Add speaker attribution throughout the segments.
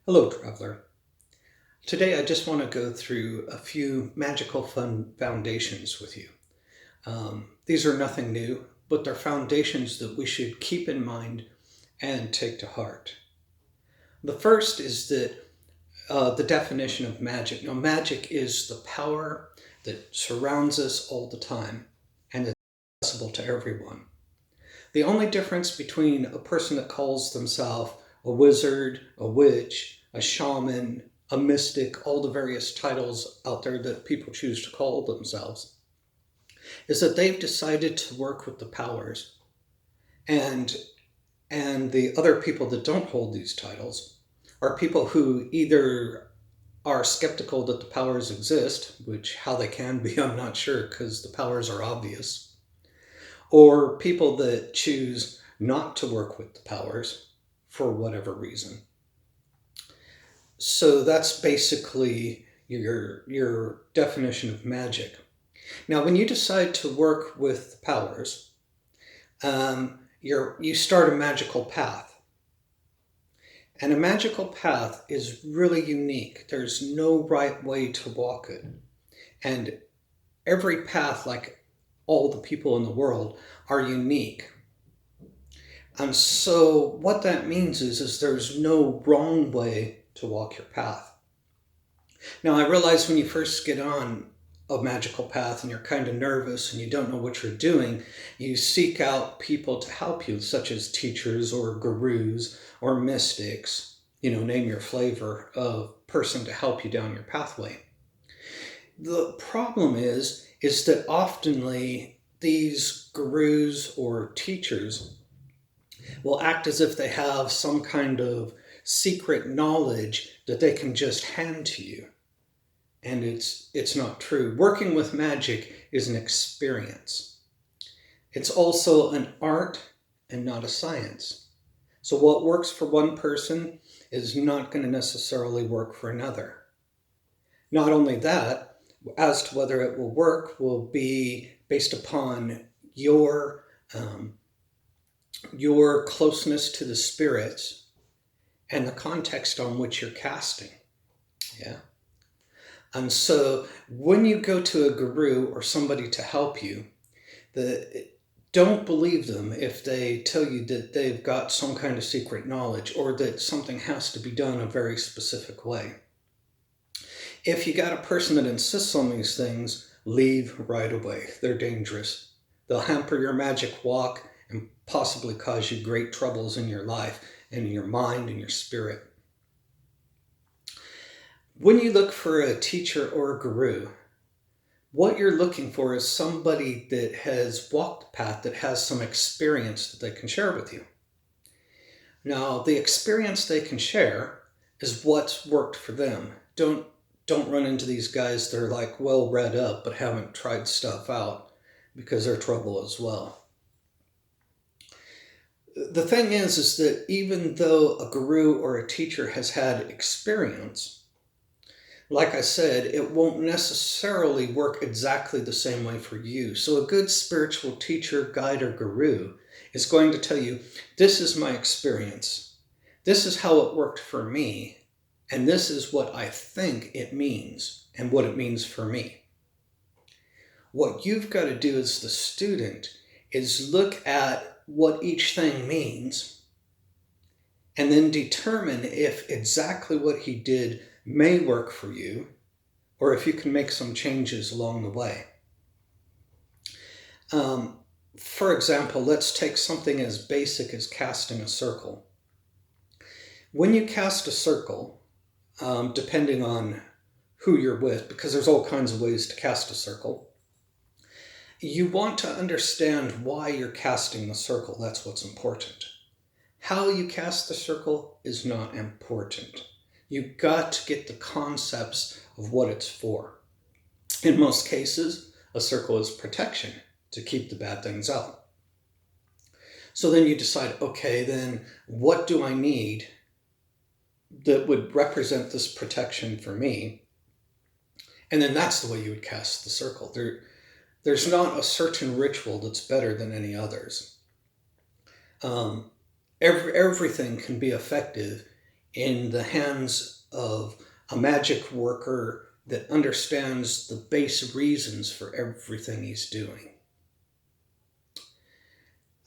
Speaker 1: Hello, traveler. Today I just want to go through a few magical fun foundations with you. These are nothing new, but they're foundations that we should keep in mind and take to heart. The first is that the definition of magic. Now, magic is the power that surrounds us all the time and is accessible to everyone. The only difference between a person that calls themselves a wizard, a witch, a shaman, a mystic, all the various titles out there that people choose to call themselves, is that they've decided to work with the powers. And the other people that don't hold these titles are people who either are skeptical that the powers exist, which how they can be, I'm not sure, because the powers are obvious, or people that choose not to work with the powers for whatever reason. So that's basically your definition of magic. Now, when you decide to work with the powers, you start a magical path. And a magical path is really unique. There's no right way to walk it. And every path, like all the people in the world, are unique. And so what that means is there's no wrong way to walk your path. Now, I realize when you first get on a magical path and you're kind of nervous and you don't know what you're doing, you seek out people to help you, such as teachers or gurus or mystics, name your flavor of person to help you down your pathway. The problem is that oftenly these gurus or teachers will act as if they have some kind of secret knowledge that they can just hand to you. And it's not true. Working with magic is an experience. It's also an art and not a science. So what works for one person is not going to necessarily work for another. Not only that, as to whether it will work will be based upon your closeness to the spirits and the context on which you're casting. Yeah. And so when you go to a guru or somebody to help you, don't believe them if they tell you that they've got some kind of secret knowledge or that something has to be done a very specific way. If you got a person that insists on these things, leave right away. They're dangerous. They'll hamper your magic walk and possibly cause you great troubles in your life and in your mind and your spirit. When you look for a teacher or a guru, what you're looking for is somebody that has walked the path, that has some experience that they can share with you. Now, the experience they can share is what's worked for them. Don't run into these guys that are like well read up but haven't tried stuff out, because they're trouble as well. The thing is that even though a guru or a teacher has had experience, like I said, it won't necessarily work exactly the same way for you. So a good spiritual teacher, guide, or guru is going to tell you, this is my experience. This is how it worked for me. And this is what I think it means and what it means for me. What you've got to do as the student is look at what each thing means and then determine if exactly what he did may work for you, or if you can make some changes along the way. For example, let's take something as basic as casting a circle. When you cast a circle, depending on who you're with, because there's all kinds of ways to cast a circle, you want to understand why you're casting the circle. That's what's important. How you cast the circle is not important. You've got to get the concepts of what it's for. In most cases, a circle is protection to keep the bad things out. So then you decide, okay, then what do I need that would represent this protection for me? And then that's the way you would cast the circle. There's not a certain ritual that's better than any others. Everything can be effective in the hands of a magic worker that understands the base reasons for everything he's doing.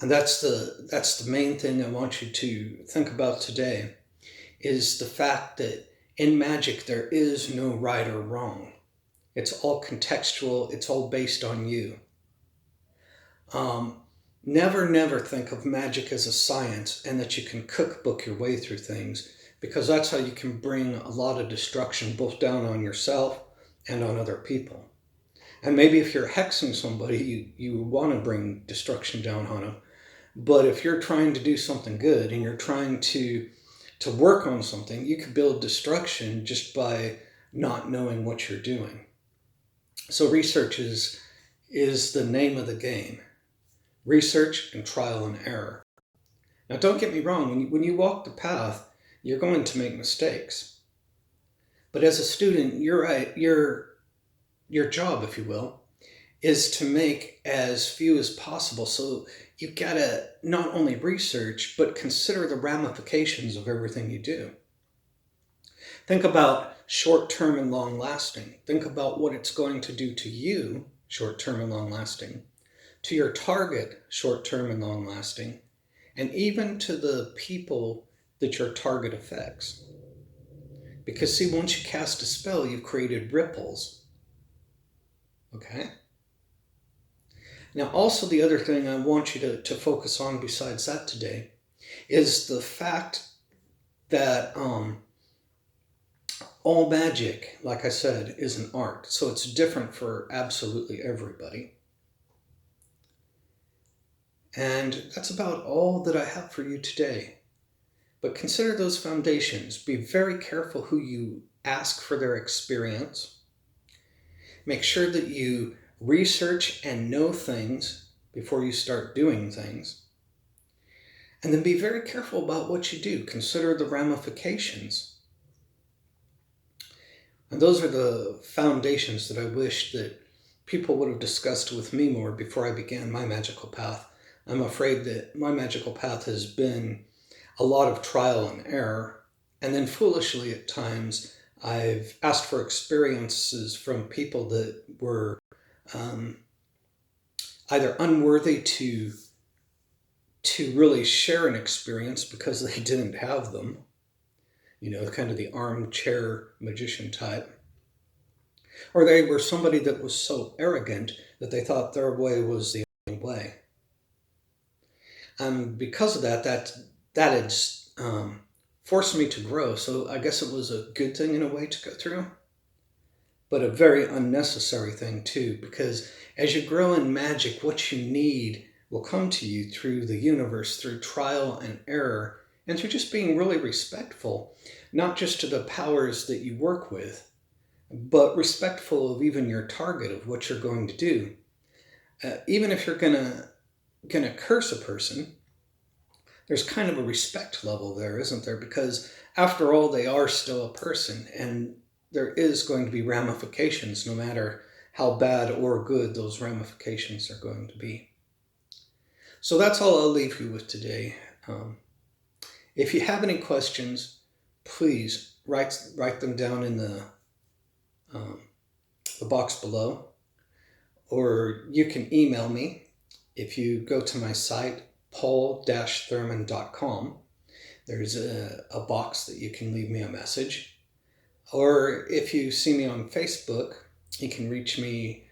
Speaker 1: And that's the main thing I want you to think about today, is the fact that in magic there is no right or wrong. It's all contextual. It's all based on you. Never think of magic as a science and that you can cookbook your way through things, because that's how you can bring a lot of destruction both down on yourself and on other people. And maybe if you're hexing somebody, you want to bring destruction down on them. But if you're trying to do something good and you're trying to work on something, you could build destruction just by not knowing what you're doing. So research is the name of the game. Research and trial and error. Now, don't get me wrong. When you walk the path, you're going to make mistakes. But as a student, your job, if you will, is to make as few as possible. So you gotta not only research, but consider the ramifications of everything you do. Think about short-term and long-lasting. Think about what it's going to do to you, short-term and long-lasting, to your target, short-term and long-lasting, and even to the people that your target affects. Because see, once you cast a spell, you've created ripples. Okay? Now, also the other thing I want you to focus on besides that today is the fact that all magic, like I said, is an art. So it's different for absolutely everybody. And that's about all that I have for you today. But consider those foundations. Be very careful who you ask for their experience. Make sure that you research and know things before you start doing things. And then be very careful about what you do. Consider the ramifications. And those are the foundations that I wish that people would have discussed with me more before I began my magical path. I'm afraid that my magical path has been a lot of trial and error. And then foolishly at times, I've asked for experiences from people that were either unworthy to really share an experience because they didn't have them, kind of the armchair magician type, or they were somebody that was so arrogant that they thought their way was the only way. And because of that had forced me to grow. So I guess it was a good thing in a way to go through, but a very unnecessary thing too, because as you grow in magic, what you need will come to you through the universe, through trial and error, and through just being really respectful, not just to the powers that you work with, but respectful of even your target, of what you're going to do. Even if you're gonna curse a person, there's kind of a respect level there, isn't there? Because after all, they are still a person, and there is going to be ramifications no matter how bad or good those ramifications are going to be. So that's all I'll leave you with today. If you have any questions, please write them down in the box below, or you can email me. If you go to my site, paul-thurman.com, there's a box that you can leave me a message. Or if you see me on Facebook, you can reach me,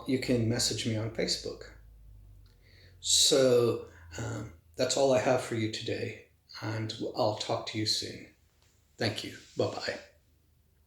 Speaker 1: you can message me on Facebook. So that's all I have for you today, and I'll talk to you soon. Thank you. Bye-bye.